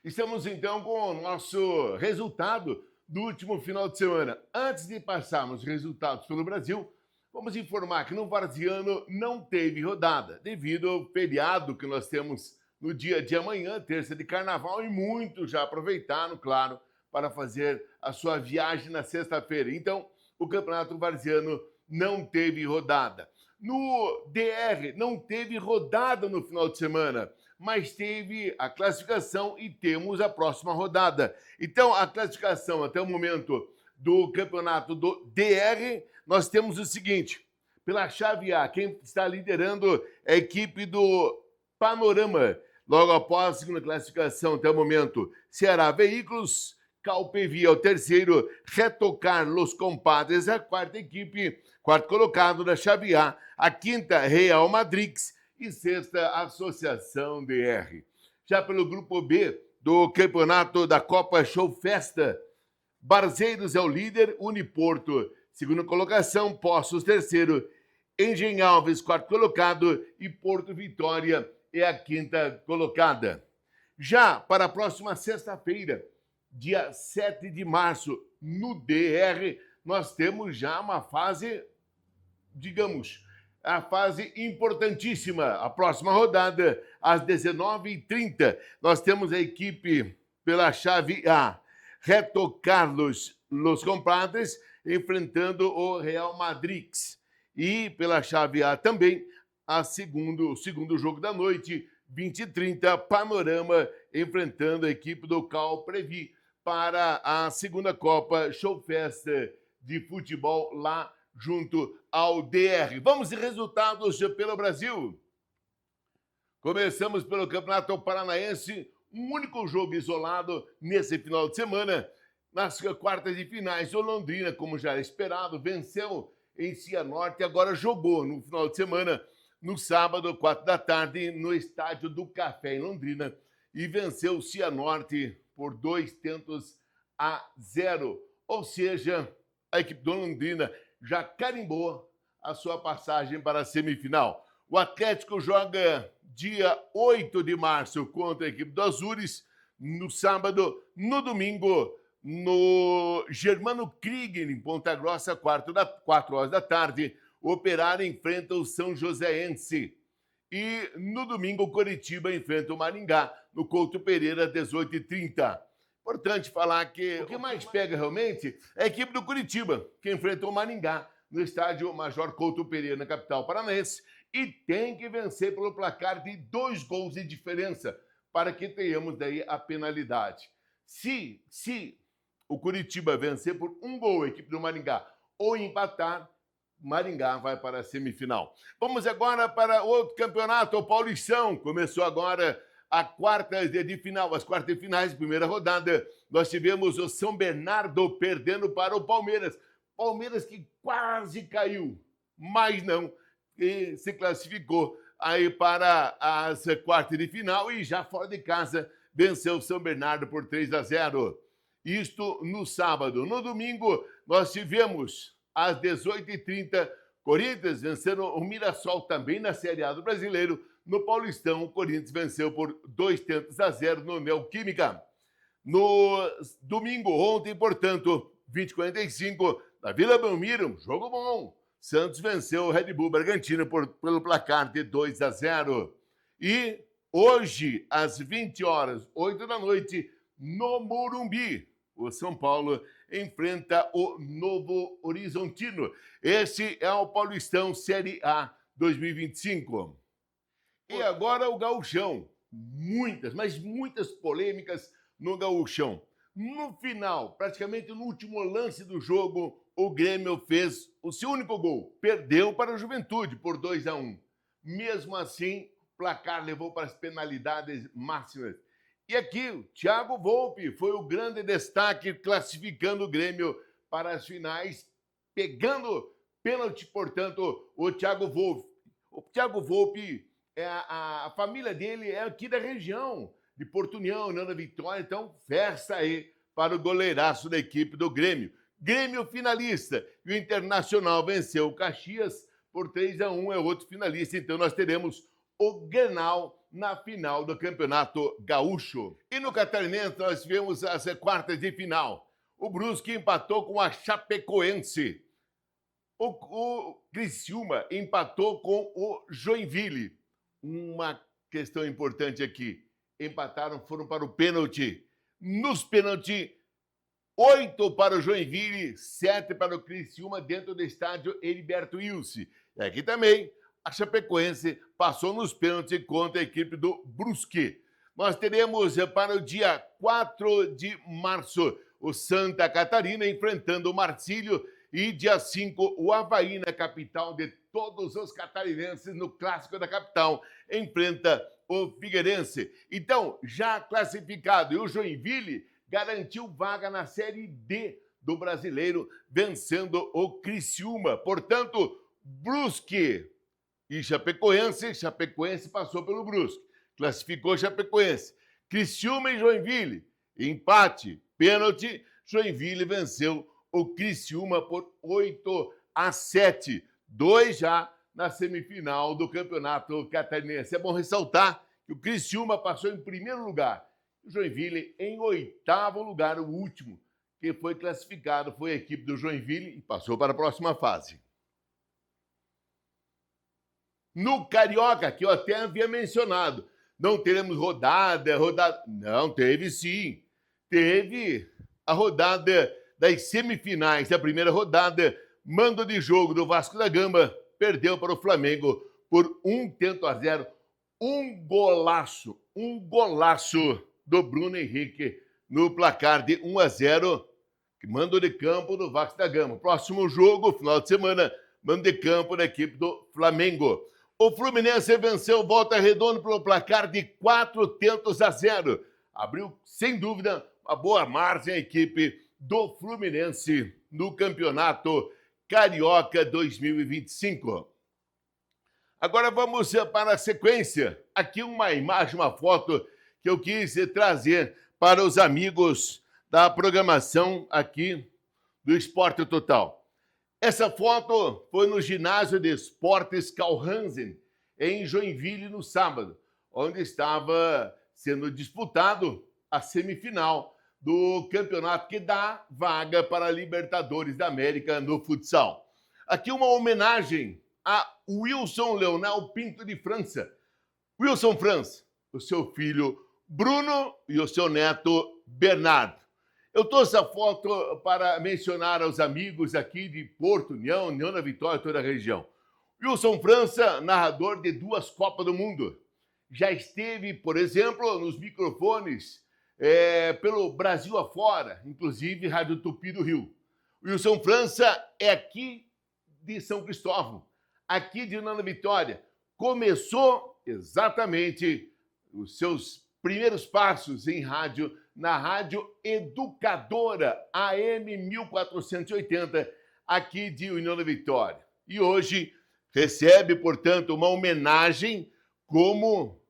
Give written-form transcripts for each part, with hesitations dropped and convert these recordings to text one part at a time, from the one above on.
Estamos então com o nosso resultado do último final de semana. Antes de passarmos os resultados pelo Brasil, vamos informar que no Varziano não teve rodada, devido ao feriado que nós temos no dia de amanhã, terça de carnaval, e muitos já aproveitaram, claro, para fazer a sua viagem na sexta-feira. Então, o Campeonato Varziano não teve rodada. No DR, não teve rodada no final de semana, mas teve a classificação e temos a próxima rodada. Então, a classificação até o momento do campeonato do DR, nós temos o seguinte: pela chave A, quem está liderando é a equipe do Panorama. Logo após a segunda classificação, até o momento, Ceará Veículos, Calpevi é o terceiro, Retocar Los Compadres é a quarta equipe, quarto colocado da chave A quinta, Real Madrix, e sexta, Associação DR. Já pelo grupo B do campeonato da Copa Show Festa, Barzeiros é o líder, Uniporto, segunda colocação, Poços, terceiro, Engenho Alves, quarto colocado, e Porto Vitória é a quinta colocada. Já para a próxima sexta-feira, dia 7 de março, no DR, nós temos já uma fase, digamos, a fase importantíssima. A próxima rodada, às 19h30, nós temos a equipe pela chave A, Reto Carlos Los Compadres, enfrentando o Real Madrix. E pela chave A também, o segundo jogo da noite, 20h30, Panorama, enfrentando a equipe do Cal Previ para a segunda Copa Show Festa de futebol lá junto ao DR. Vamos de resultados pelo Brasil. Começamos pelo Campeonato Paranaense, um único jogo isolado nesse final de semana. Nas quartas de finais, o Londrina, como já era esperado, venceu em Cianorte e agora jogou no final de semana, no sábado, 4 da tarde, no Estádio do Café, em Londrina, e venceu o Cianorte por 2-0. Ou seja, a equipe do Londrina já carimbou a sua passagem para a semifinal. O Atlético joga dia 8 de março contra a equipe do Azures, no sábado, no domingo, no Germano Krieger, em Ponta Grossa, 4 horas da tarde. O Operário enfrenta o São Joséense. E no domingo, o Coritiba enfrenta o Maringá, no Couto Pereira, 18h30. Importante falar que o que mais pega realmente é a equipe do Curitiba, que enfrenta o Maringá no estádio Major Couto Pereira, na capital paranaense, e tem que vencer pelo placar de 2 gols de diferença, para que tenhamos daí a penalidade. Se o Curitiba vencer por 1 gol a equipe do Maringá ou empatar, Maringá vai para a semifinal. Vamos agora para outro campeonato, o Paulistão. Começou agora a quartas de final, as quartas de finais, primeira rodada. Nós tivemos o São Bernardo perdendo para o Palmeiras. Palmeiras que quase caiu, mas não, e se classificou aí para as quartas de final e já fora de casa venceu o São Bernardo por 3-0. Isto no sábado. No domingo, nós tivemos às 18h30, Corinthians vencendo o Mirassol também na Série A do Brasileiro. No Paulistão, o Corinthians venceu por 2-0 no Neoquímica. No domingo, ontem, portanto, 20h45, na Vila Belmiro, jogo bom. Santos venceu o Red Bull Bragantino pelo placar de 2-0. E hoje, às 20 horas, 8 da noite, no Morumbi, o São Paulo enfrenta o Novo Horizontino. Esse é o Paulistão Série A 2025. E agora o Gauchão. Muitas, mas muitas polêmicas no Gauchão. No final, praticamente no último lance do jogo, o Grêmio fez o seu único gol. Perdeu para o Juventude por 2-1. Mesmo assim, o placar levou para as penalidades máximas. E aqui, o Thiago Volpi foi o grande destaque, classificando o Grêmio para as finais, pegando pênalti, portanto, o Thiago Volpi. O Thiago Volpi, a família dele é aqui da região, de Porto União, Nana Vitória, então festa aí para o goleiraço da equipe do Grêmio. Grêmio finalista, e o Internacional venceu o Caxias por 3-1, é outro finalista, então nós teremos o Grenal na final do Campeonato Gaúcho. E no Catarinense nós tivemos as quartas de final. O Brusque empatou com a Chapecoense. O Criciúma empatou com o Joinville. Uma questão importante aqui. Empataram, foram para o pênalti. Nos pênaltis, 8 para o Joinville, 7 para o Criciúma dentro do estádio Heriberto Wilson. E aqui também a Chapecoense passou nos pênaltis contra a equipe do Brusque. Nós teremos para o dia 4 de março o Santa Catarina enfrentando o Marcílio e dia 5 o Avaí, na capital de todos os catarinenses, no Clássico da Capital, enfrenta o Figueirense. Então, já classificado, e o Joinville garantiu vaga na Série D do Brasileiro, vencendo o Criciúma. Portanto, Brusque e Chapecoense passou pelo Brusque, classificou Chapecoense. Criciúma e Joinville, empate, pênalti, Joinville venceu o Criciúma por 8-7, 2 já na semifinal do Campeonato Catarinense. É bom ressaltar que o Criciúma passou em primeiro lugar, o Joinville em 8º lugar, o último que foi classificado foi a equipe do Joinville e passou para a próxima fase. No Carioca, que eu até havia mencionado, não teremos rodada... Não, teve sim. Teve a rodada das semifinais. A primeira rodada, mando de jogo do Vasco da Gama, perdeu para o Flamengo por 1-0. Um golaço do Bruno Henrique no placar de 1-0, mando de campo do Vasco da Gama. Próximo jogo, final de semana, mando de campo da equipe do Flamengo. O Fluminense venceu Volta Redonda pelo placar de 4-0. Abriu, sem dúvida, uma boa margem a equipe do Fluminense no Campeonato Carioca 2025. Agora vamos para a sequência. Aqui uma imagem, uma foto que eu quis trazer para os amigos da programação aqui do Esporte Total. Essa foto foi no ginásio de esportes Carl Hansen, em Joinville, no sábado, onde estava sendo disputado a semifinal do campeonato que dá vaga para a Libertadores da América no futsal. Aqui uma homenagem a Wilson Leonel Pinto de França. Wilson França, o seu filho Bruno e o seu neto Bernardo. Eu trouxe a foto para mencionar aos amigos aqui de Porto, União da Vitória, toda a região. Wilson França, narrador de 2 Copas do Mundo. Já esteve, por exemplo, nos microfones pelo Brasil afora, inclusive Rádio Tupi do Rio. Wilson França é aqui de São Cristóvão, aqui de União da Vitória. Começou exatamente os seus primeiros passos em rádio, na Rádio Educadora AM 1480, aqui de União da Vitória. E hoje recebe, portanto, uma homenagem como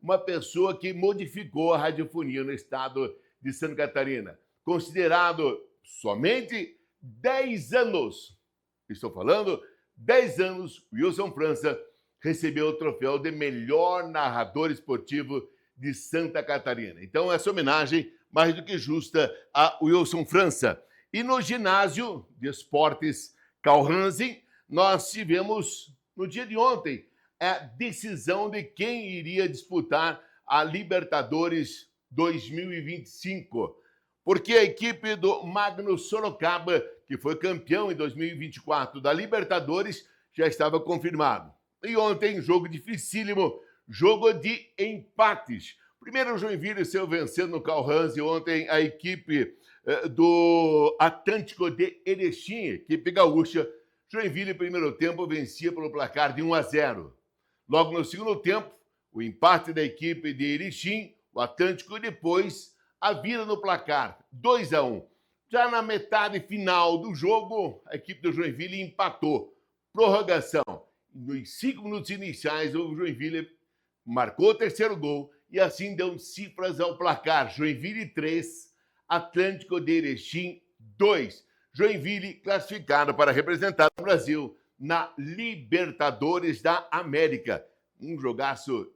uma pessoa que modificou a radiofonia no estado de Santa Catarina. Considerado somente 10 anos, estou falando 10 anos, Wilson França recebeu o troféu de melhor narrador esportivo de Santa Catarina. Então, essa homenagem, mais do que justa, a Wilson França. E no ginásio de esportes Carl Hansen, nós tivemos, no dia de ontem, a decisão de quem iria disputar a Libertadores 2025. Porque a equipe do Magno Sorocaba, que foi campeão em 2024 da Libertadores, já estava confirmado. E ontem, jogo dificílimo, jogo de empates. Primeiro o Joinville saiu vencendo no Carl Hansen, ontem a equipe do Atlântico de Erechim, equipe gaúcha. Joinville, primeiro tempo, vencia pelo placar de 1-0. Logo no segundo tempo, o empate da equipe de Erechim, o Atlântico, e depois a vira no placar, 2-1. Já na metade final do jogo, a equipe do Joinville empatou. Prorrogação. Nos 5 minutos iniciais, o Joinville marcou o terceiro gol e assim deu cifras ao placar. Joinville 3, Atlântico de Erechim 2. Joinville classificado para representar o Brasil na Libertadores da América. Um jogaço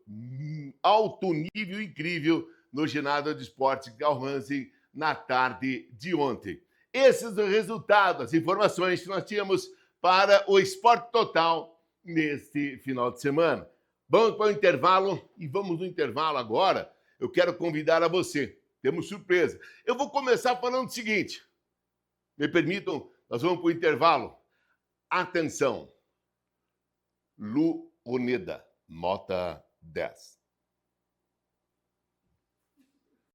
alto nível incrível no ginásio de esportes Galhansen na tarde de ontem. Esses são os resultados, as informações que nós tínhamos para o Esporte Total neste final de semana. Vamos para o intervalo e vamos no intervalo agora. Eu quero convidar a você. Temos surpresa. Eu vou começar falando o seguinte. Me permitam, nós vamos para o intervalo. Atenção. Lu Unida, nota 10.